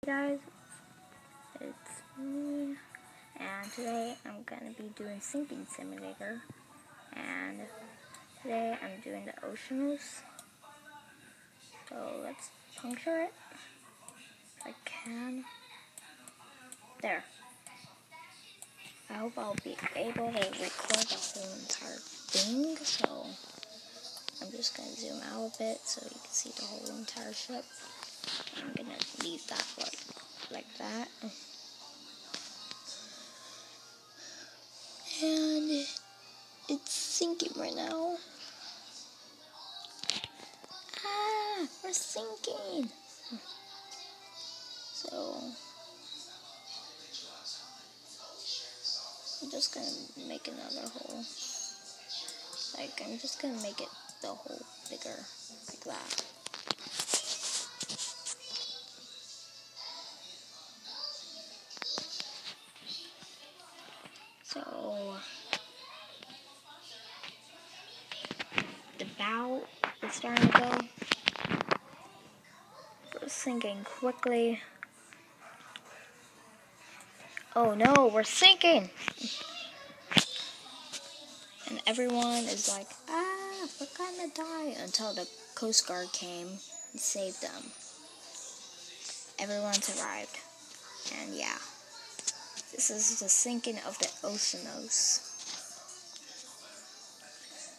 Guys, it's me, and today I'm gonna be doing Sinking Simulator, and today I'm doing the Oceanus. So let's puncture it if I can. There. I hope I'll be able to record the whole entire thing, so I'm just gonna zoom out a bit so you can see the whole entire ship. I'm gonna leave that like that. And it's sinking right now. Ah, we're sinking. So I'm just gonna make another hole. I'm just gonna make it the hole bigger, like that. So the bow is starting to go. We're sinking quickly. Oh no, we're sinking! And everyone is like, ah, we're gonna die, until the Coast Guard came and saved them. Everyone survived. And yeah, this is the sinking of the Oceanus.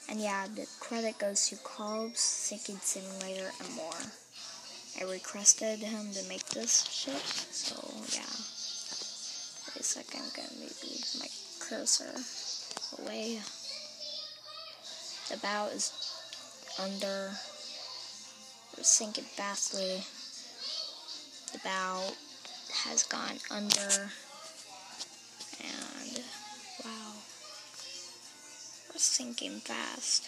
And yeah, the credit goes to Carl's Sinking Simulator and more. I requested him to make this ship, so yeah. Wait a second, I'm gonna maybe my cursor away. The bow is under. We're sinking fastly. The bow has gone under. And wow, we're sinking fast.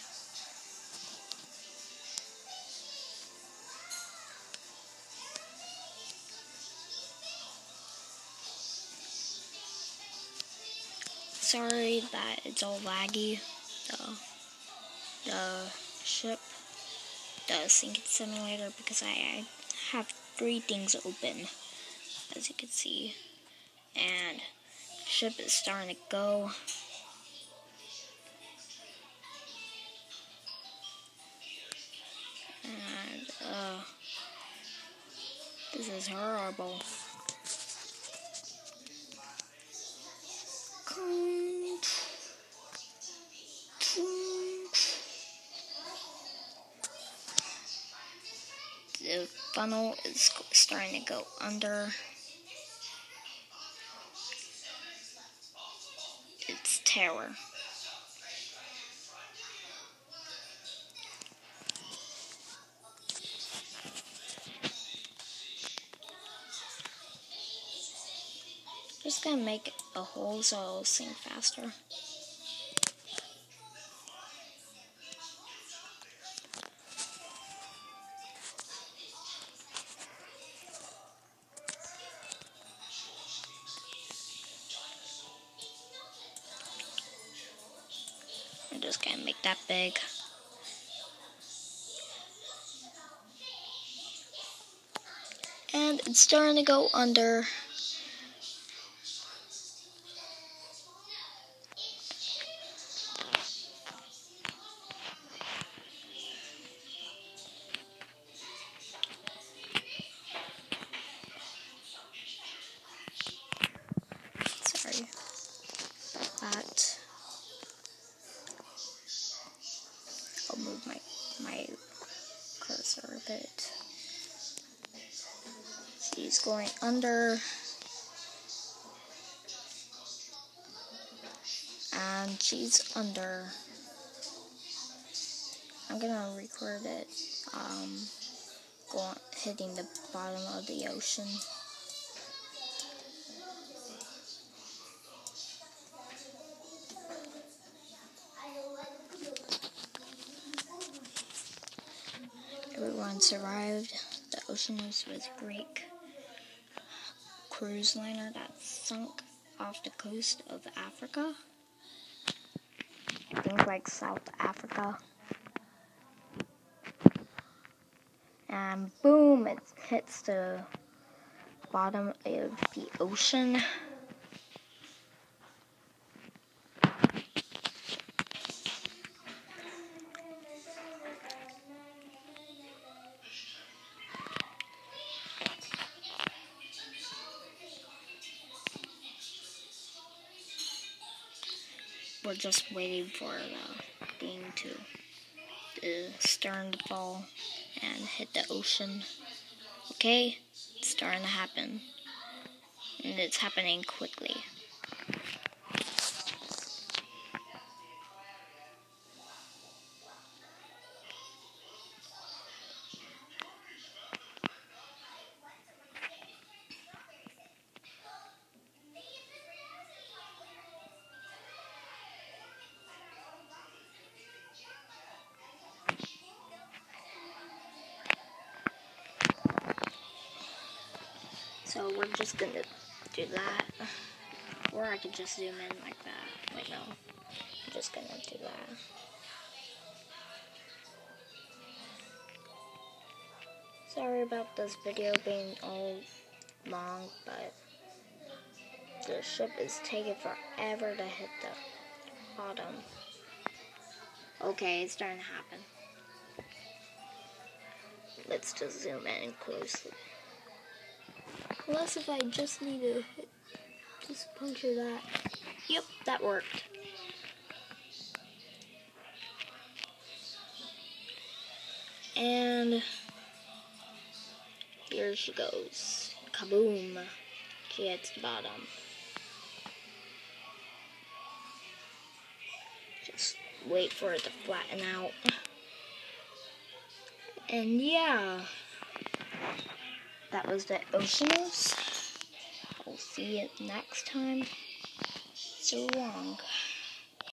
Sorry that it's all laggy. The ship, the Sinking Simulator, because I have 3 things open, as you can see. And the ship is starting to go. And this is horrible. The funnel is starting to go under. It's terror. Just gonna make a hole so it'll sink faster. I'm just gonna make that big. And it's starting to go under. Sorry about that. I'll move my cursor a bit. She's going under. And she's under. I'm gonna record it hitting the bottom of the ocean. Everyone survived. The Oceanus was a Greek cruise liner that sunk off the coast of Africa. I think like South Africa. And boom, it hits the bottom of the ocean. We're just waiting for the thing the stern to fall and hit the ocean. Okay, it's starting to happen, and it's happening quickly. So we're just gonna do that, or I could just zoom in like that. Wait, no, I'm just gonna do that. Sorry about this video being all long, but the ship is taking forever to hit the bottom. Okay, it's starting to happen. Let's just zoom in closely. Unless if I just need to just puncture that. Yep, that worked. And here she goes. Kaboom. She hits the bottom. Just wait for it to flatten out. And yeah, that was the Oceanus. We'll see you next time. So long.